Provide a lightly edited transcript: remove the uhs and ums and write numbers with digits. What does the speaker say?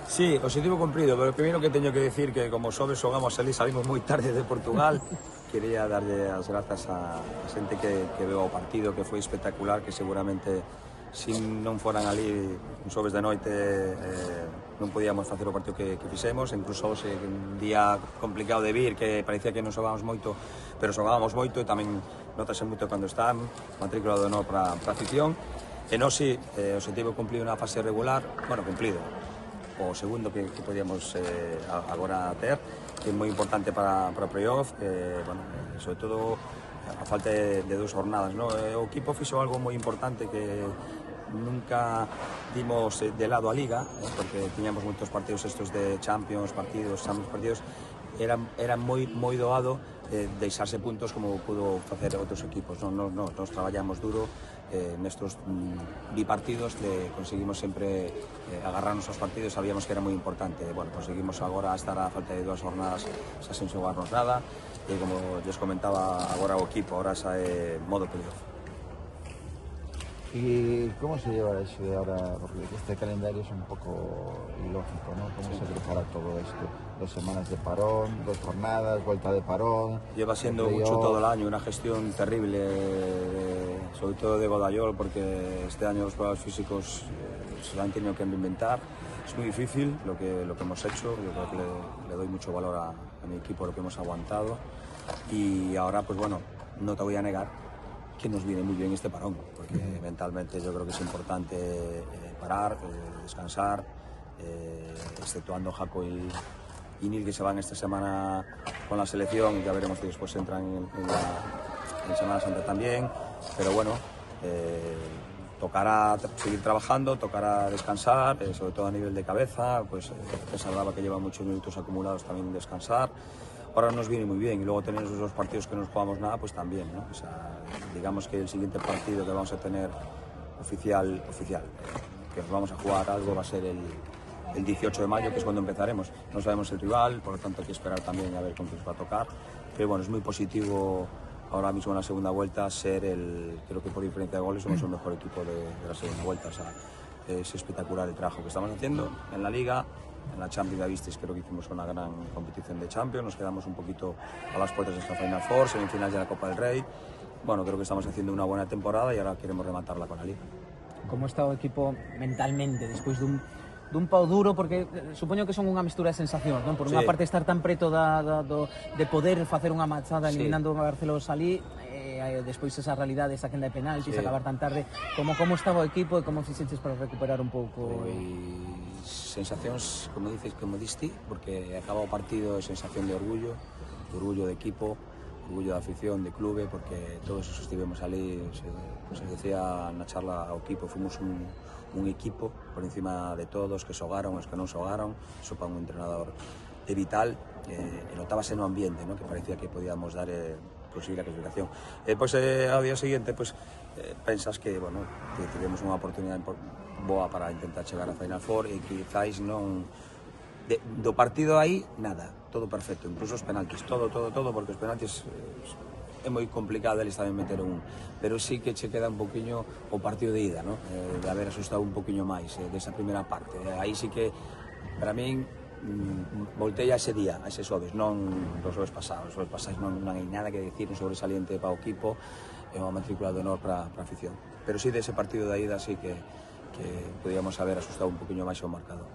Sí, objetivo cumprido, pero primeiro que teño que decir que como sobes xogamos ali, salimos moi tarde de Portugal. Quería darlle as grazas a xente que veo o partido, que foi espectacular, que seguramente se non foran ali un xoves de noite non podíamos facer o partido que fixemos, incluso hoxe un día complicado de vir, que parecía que non xogábamos moito, pero xogábamos moito e tamén notase moito cando están, matrícula de honor para a afición. E non si, objetivo cumplido na fase regular, bueno, cumplido, o segundo que podíamos agora ter, que é moi importante para o playoff, bueno, sobre todo a falta de 2 jornadas, ¿no? O equipo fixo algo moi importante que nunca dimos de lado a Liga, porque tiñamos moitos partidos estos de Champions, partidos, era moi doado deixarse puntos como pudo facer outros equipos. Nos traballamos duro nestos bipartidos, conseguimos sempre agarrarnos aos partidos, sabíamos que era moi importante. Bueno, conseguimos agora estar a falta de 2 jornadas xa sen xogarnos nada, e como les comentaba agora o equipo, agora xa é modo playoff. ¿Y cómo se lleva eso de ahora? Porque este calendario es un poco ilógico, ¿no? ¿Cómo se prepara todo esto? 2 semanas de parón, 2 jornadas, vuelta de parón. Lleva siendo mucho todo el año, una gestión terrible, sobre todo de Godallol, porque este año los jugadores físicos se lo han tenido que inventar. Es muy difícil lo que hemos hecho, yo creo que le doy mucho valor a mi equipo, lo que hemos aguantado. Y ahora, pues bueno, no te voy a negar que nos viene muy bien este parón, porque mentalmente yo creo que es importante parar, descansar, exceptuando Jaco y Nil, que se van esta semana con la selección, y ya veremos que después entran en Semana Santa también, pero bueno, tocará seguir trabajando, tocará descansar, sobre todo a nivel de cabeza, pues César Brava, que lleva muchos minutos acumulados, también descansar. Ahora nos viene muy bien, y luego tener esos 2 partidos que no nos jugamos nada, pues también, ¿no? O sea, digamos que el siguiente partido que vamos a tener oficial, que nos vamos a jugar algo, va a ser el 18 de mayo, que es cuando empezaremos. No sabemos el rival, por lo tanto hay que esperar también a ver con quién nos va a tocar. Pero bueno, es muy positivo ahora mismo en la segunda vuelta ser creo que por diferencia de goles somos el mejor equipo de la segunda vuelta. O sea, es espectacular el trabajo que estamos haciendo en la Liga. En la Champions, ya visteis, creo que hicimos una gran competición de Champions, nos quedamos un poquito a las puertas de esta Final Four, semifinales de la Copa del Rey. Bueno, creo que estamos haciendo una buena temporada y ahora queremos rematarla con la Liga. Como está o equipo mentalmente despois dun pau duro, porque supoño que son unha mistura de sensacións, non? Por unha parte estar tan preto de poder facer unha machada eliminando a Barcelona ali, despois esa realidade, esa quenda de penaltis, acabar tan tarde. Como estaba o equipo e como fixeches para recuperar un pouco? Sensacións, como diste, porque acaba o partido, sensación de orgullo de equipo, orgullo de afición, de clube, porque todos esos estivemos ali, se decía na charla ao equipo, fomos un equipo por encima de todos, que xogaron, os que non xogaron. Iso para un entrenador é vital, e notábase no ambiente, ¿no? Que parecía que podíamos dar conseguir a clasificación. E depois, ao día seguinte, pues, pensas que, bueno, que tivemos unha oportunidade boa para intentar chegar a Final Four, e quizáis non do partido aí, nada, todo perfecto, incluso os penaltis, todo, porque os penaltis é moi complicado eles tamén meter pero sí que che queda un poquinho o partido de ida, ¿no? De haber asustado un poquinho máis desa primeira parte. Aí sí que, para min, voltei a ese día, a ese xoves, non dos xoves pasados. Os xoves pasados non hai nada que decir, un sobresaliente para o equipo, é unha matrícula de honor para a afición. Pero sí, dese partido de ida sí que podíamos haber asustado un poquinho máis o marcador.